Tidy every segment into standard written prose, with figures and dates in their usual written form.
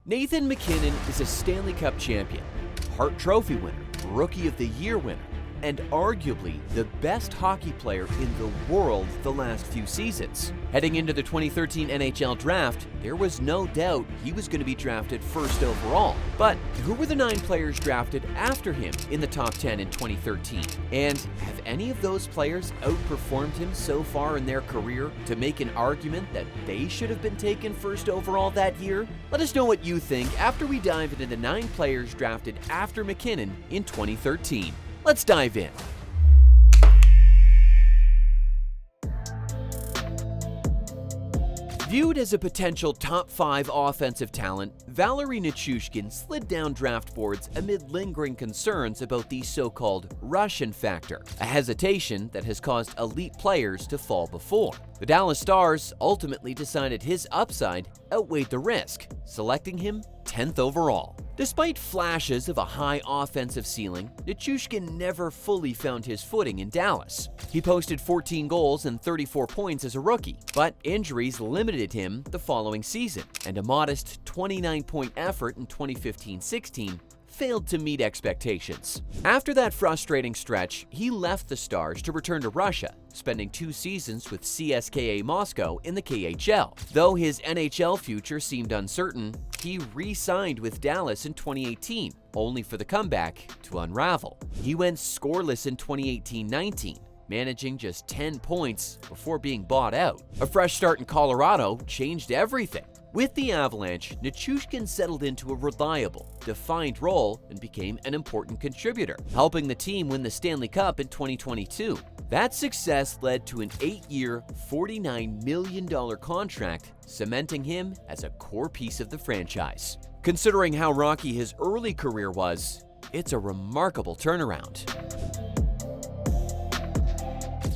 Nathan MacKinnon is a Stanley Cup champion, Hart Trophy winner, Rookie of the Year winner, and arguably the best hockey player in the world the last few seasons. Heading into the 2013 NHL draft, there was no doubt he was going to be drafted first overall. But who were the 9 players drafted after him in the top 10 in 2013? And have any of those players outperformed him so far in their career to make an argument that they should have been taken first overall that year? Let us know what you think after we dive into the 9 players drafted after MacKinnon in 2013. Let's dive in. Viewed as a potential top 5 offensive talent, Valeri Nichushkin slid down draft boards amid lingering concerns about the so-called Russian factor, a hesitation that has caused elite players to fall before. The Dallas Stars ultimately decided his upside outweighed the risk, selecting him 10th overall. Despite flashes of a high offensive ceiling, Nichushkin never fully found his footing in Dallas. He posted 14 goals and 34 points as a rookie, but injuries limited him the following season, and a modest 29-point effort in 2015-16 failed to meet expectations. After that frustrating stretch, he left the Stars to return to Russia, spending 2 seasons with CSKA Moscow in the KHL. Though his NHL future seemed uncertain, he re-signed with Dallas in 2018, only for the comeback to unravel. He went scoreless in 2018-19, managing just 10 points before being bought out. A fresh start in Colorado changed everything. With the Avalanche, Nichushkin settled into a reliable, defined role and became an important contributor, helping the team win the Stanley Cup in 2022. That success led to an 8-year, $49 million contract, cementing him as a core piece of the franchise. Considering how rocky his early career was, it's a remarkable turnaround.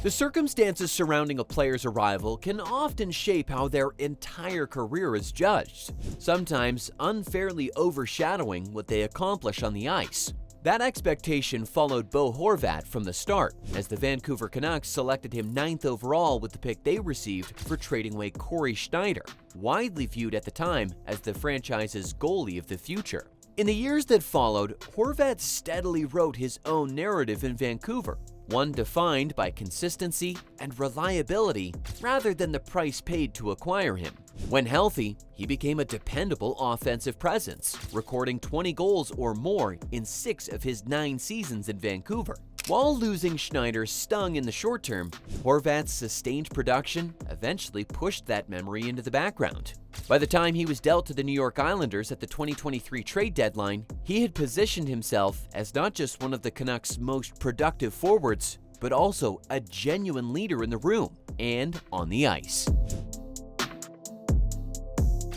The circumstances surrounding a player's arrival can often shape how their entire career is judged, sometimes unfairly overshadowing what they accomplish on the ice. That expectation followed Bo Horvat from the start, as the Vancouver Canucks selected him 9th overall with the pick they received for trading away Corey Schneider, widely viewed at the time as the franchise's goalie of the future. In the years that followed, Horvat steadily wrote his own narrative in Vancouver, one defined by consistency and reliability rather than the price paid to acquire him. When healthy, he became a dependable offensive presence, recording 20 goals or more in 6 of his 9 seasons in Vancouver. While losing Schneider stung in the short term, Horvat's sustained production eventually pushed that memory into the background. By the time he was dealt to the New York Islanders at the 2023 trade deadline, he had positioned himself as not just one of the Canucks' most productive forwards, but also a genuine leader in the room and on the ice.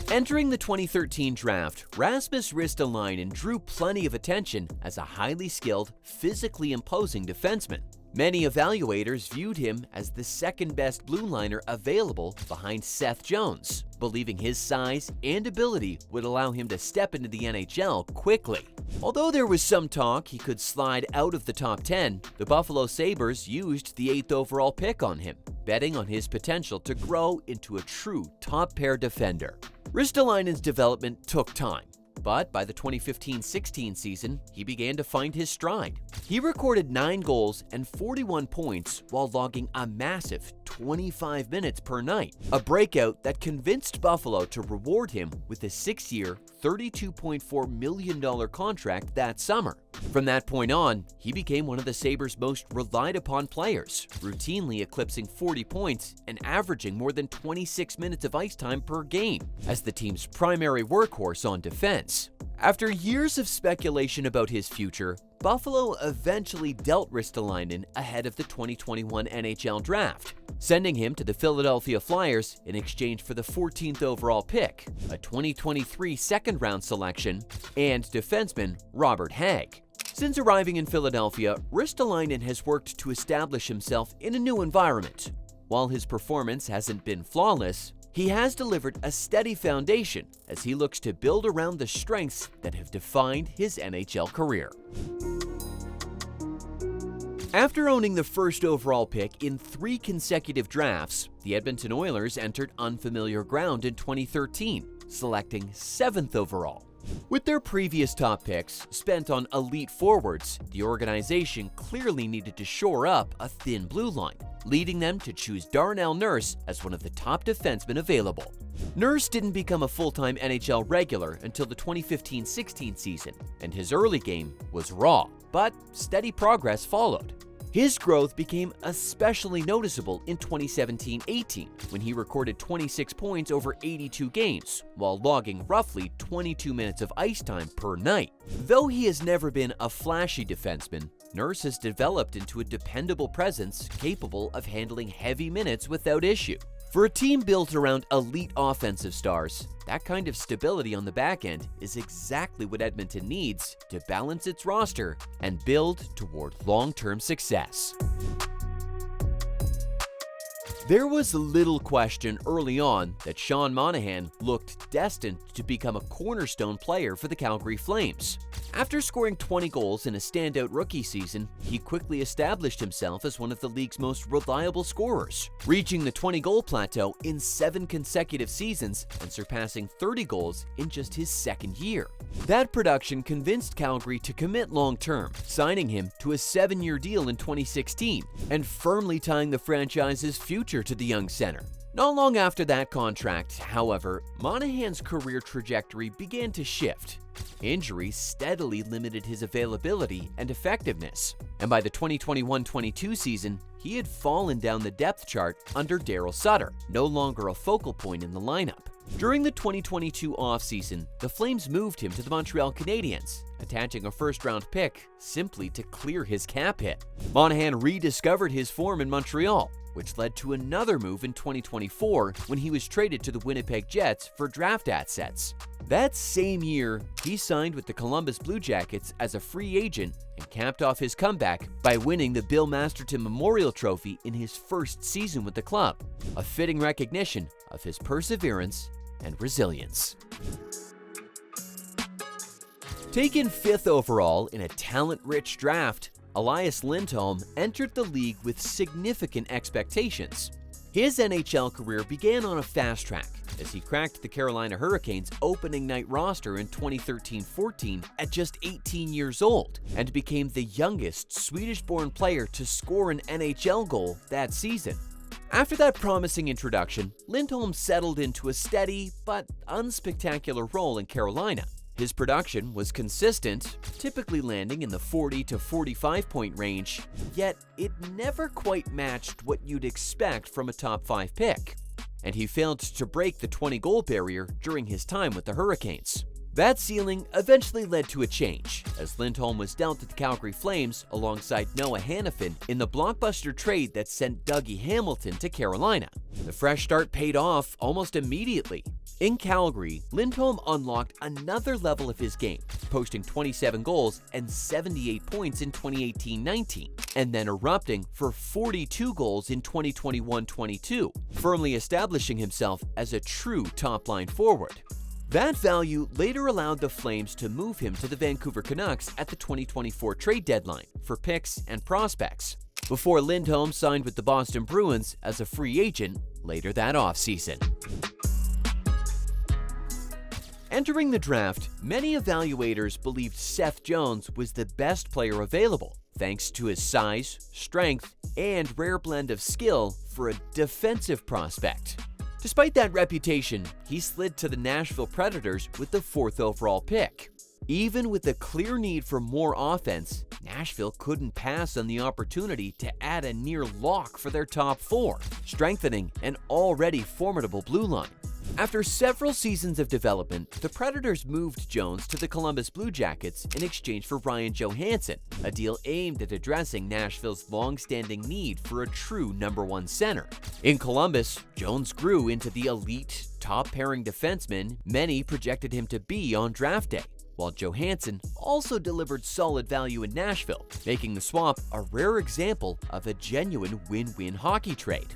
Entering the 2013 draft, Rasmus Ristolainen drew plenty of attention as a highly skilled, physically imposing defenseman. Many evaluators viewed him as the second-best blue liner available behind Seth Jones, believing his size and ability would allow him to step into the NHL quickly. Although there was some talk he could slide out of the top 10, the Buffalo Sabres used the 8th overall pick on him, betting on his potential to grow into a true top-pair defender. Ristolainen's development took time, but by the 2015-16 season, he began to find his stride. He recorded 9 goals and 41 points while logging a massive 25 minutes per night, a breakout that convinced Buffalo to reward him with a 6-year, $32.4 million contract that summer. From that point on, he became one of the Sabres' most relied upon players, routinely eclipsing 40 points and averaging more than 26 minutes of ice time per game as the team's primary workhorse on defense. After years of speculation about his future, Buffalo eventually dealt Ristolainen ahead of the 2021 NHL draft, sending him to the Philadelphia Flyers in exchange for the 14th overall pick, a 2023 second-round selection, and defenseman Robert Hagg. Since arriving in Philadelphia, Ristolainen has worked to establish himself in a new environment. While his performance hasn't been flawless, he has delivered a steady foundation as he looks to build around the strengths that have defined his NHL career. After owning the first overall pick in 3 consecutive drafts, the Edmonton Oilers entered unfamiliar ground in 2013. selecting 7th overall. With their previous top picks spent on elite forwards, the organization clearly needed to shore up a thin blue line, leading them to choose Darnell Nurse as one of the top defensemen available. Nurse didn't become a full-time NHL regular until the 2015-16 season, and his early game was raw, but steady progress followed. His growth became especially noticeable in 2017-18, when he recorded 26 points over 82 games, while logging roughly 22 minutes of ice time per night. Though he has never been a flashy defenseman, Nurse has developed into a dependable presence capable of handling heavy minutes without issue. For a team built around elite offensive stars, that kind of stability on the back end is exactly what Edmonton needs to balance its roster and build toward long-term success. There was little question early on that Sean Monahan looked destined to become a cornerstone player for the Calgary Flames. After scoring 20 goals in a standout rookie season, he quickly established himself as one of the league's most reliable scorers, reaching the 20-goal plateau in 7 consecutive seasons and surpassing 30 goals in just his second year. That production convinced Calgary to commit long-term, signing him to a 7-year deal in 2016 and firmly tying the franchise's future to the young center. Not long after that contract, however, Monahan's career trajectory began to shift. Injuries steadily limited his availability and effectiveness, and by the 2021-22 season, he had fallen down the depth chart under Daryl Sutter, no longer a focal point in the lineup. During the 2022 offseason, the Flames moved him to the Montreal Canadiens, attaching a first-round pick simply to clear his cap hit. Monahan rediscovered his form in Montreal, which led to another move in 2024 when he was traded to the Winnipeg Jets for draft assets. That same year, he signed with the Columbus Blue Jackets as a free agent and capped off his comeback by winning the Bill Masterton Memorial Trophy in his first season with the club, a fitting recognition of his perseverance and resilience. Taken 5th overall in a talent-rich draft, Elias Lindholm entered the league with significant expectations. His NHL career began on a fast track as he cracked the Carolina Hurricanes' opening night roster in 2013-14 at just 18 years old and became the youngest Swedish-born player to score an NHL goal that season. After that promising introduction, Lindholm settled into a steady but unspectacular role in Carolina. His production was consistent, typically landing in the 40 to 45 point range, yet it never quite matched what you'd expect from a top 5 pick. And he failed to break the 20-goal barrier during his time with the Hurricanes. That ceiling eventually led to a change, as Lindholm was dealt to the Calgary Flames alongside Noah Hanifin in the blockbuster trade that sent Dougie Hamilton to Carolina. The fresh start paid off almost immediately. In Calgary, Lindholm unlocked another level of his game, posting 27 goals and 78 points in 2018-19, and then erupting for 42 goals in 2021-22, firmly establishing himself as a true top-line forward. That value later allowed the Flames to move him to the Vancouver Canucks at the 2024 trade deadline for picks and prospects, before Lindholm signed with the Boston Bruins as a free agent later that offseason. Entering the draft, many evaluators believed Seth Jones was the best player available, thanks to his size, strength, and rare blend of skill for a defensive prospect. Despite that reputation, he slid to the Nashville Predators with the 4th overall pick. Even with a clear need for more offense, Nashville couldn't pass on the opportunity to add a near lock for their top 4, strengthening an already formidable blue line. After several seasons of development, the Predators moved Jones to the Columbus Blue Jackets in exchange for Ryan Johansson, a deal aimed at addressing Nashville's long-standing need for a true number 1 center. In Columbus, Jones grew into the elite, top-pairing defenseman many projected him to be on draft day, while Johansson also delivered solid value in Nashville, making the swap a rare example of a genuine win-win hockey trade.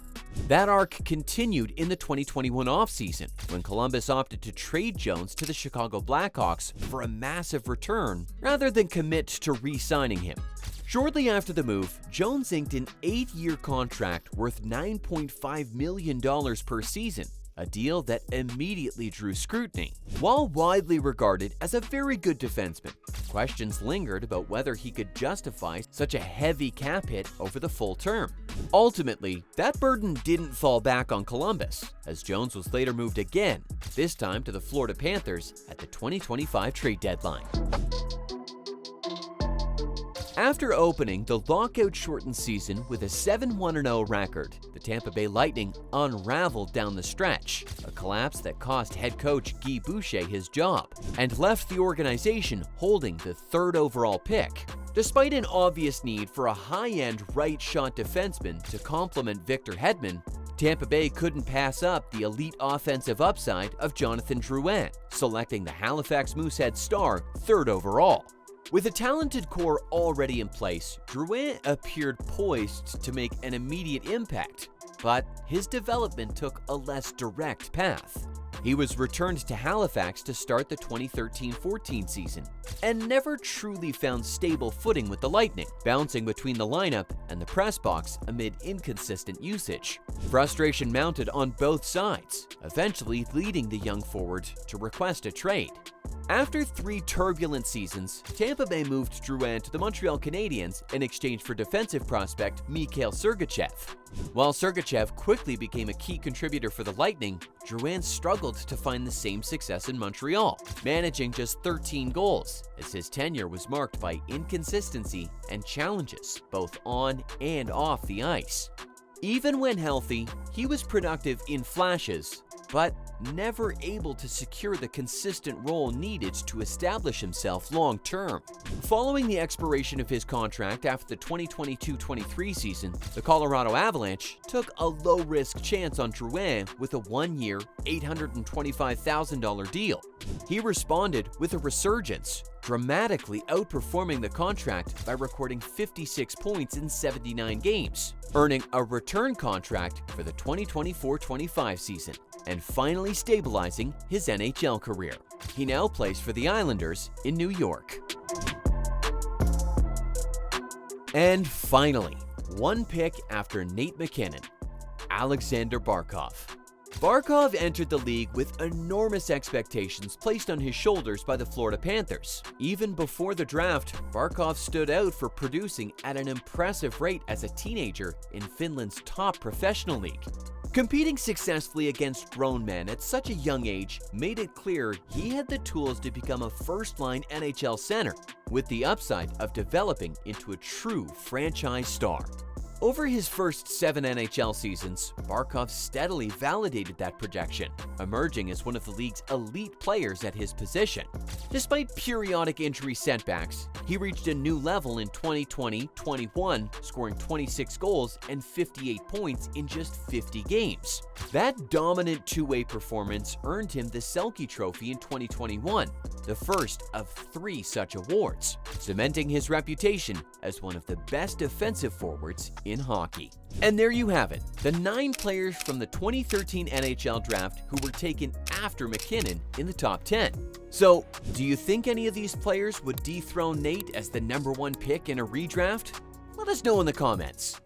That arc continued in the 2021 offseason, when Columbus opted to trade Jones to the Chicago Blackhawks for a massive return rather than commit to re-signing him. Shortly after the move, Jones inked an 8-year contract worth $9.5 million per season, a deal that immediately drew scrutiny. While widely regarded as a very good defenseman, questions lingered about whether he could justify such a heavy cap hit over the full term. Ultimately, that burden didn't fall back on Columbus, as Jones was later moved again, this time to the Florida Panthers at the 2025 trade deadline. After opening the lockout-shortened season with a 7-1-0 record, the Tampa Bay Lightning unraveled down the stretch, a collapse that cost head coach Guy Boucher his job and left the organization holding the 3rd overall pick. Despite an obvious need for a high-end right-shot defenseman to complement Victor Hedman, Tampa Bay couldn't pass up the elite offensive upside of Jonathan Drouin, selecting the Halifax Moosehead star 3rd overall. With a talented core already in place, Drouin appeared poised to make an immediate impact, but his development took a less direct path. He was returned to Halifax to start the 2013-14 season and never truly found stable footing with the Lightning, bouncing between the lineup and the press box amid inconsistent usage. Frustration mounted on both sides, eventually leading the young forward to request a trade. After 3 turbulent seasons, Tampa Bay moved Drouin to the Montreal Canadiens in exchange for defensive prospect Mikhail Sergachev. While Sergachev quickly became a key contributor for the Lightning, Drouin struggled to find the same success in Montreal, managing just 13 goals, as his tenure was marked by inconsistency and challenges both on and off the ice. Even when healthy, he was productive in flashes, but never able to secure the consistent role needed to establish himself long-term. Following the expiration of his contract after the 2022-23 season, the Colorado Avalanche took a low-risk chance on Drouin with a 1-year, $825,000 deal. He responded with a resurgence, dramatically outperforming the contract by recording 56 points in 79 games, earning a return contract for the 2024-25 season, and finally stabilizing his NHL career. He now plays for the Islanders in New York. And finally, one pick after Nate MacKinnon, Alexander Barkov. Barkov entered the league with enormous expectations placed on his shoulders by the Florida Panthers. Even before the draft, Barkov stood out for producing at an impressive rate as a teenager in Finland's top professional league. Competing successfully against grown men at such a young age made it clear he had the tools to become a first-line NHL center, with the upside of developing into a true franchise star. Over his first 7 NHL seasons, Barkov steadily validated that projection, emerging as one of the league's elite players at his position. Despite periodic injury setbacks, he reached a new level in 2020-21, scoring 26 goals and 58 points in just 50 games. That dominant two-way performance earned him the Selke Trophy in 2021, the first of 3 such awards, cementing his reputation as one of the best defensive forwards in hockey. And there you have it, the 9 players from the 2013 NHL draft who were taken after MacKinnon in the top 10. So, do you think any of these players would dethrone Nate as the #1 pick in a redraft? Let us know in the comments.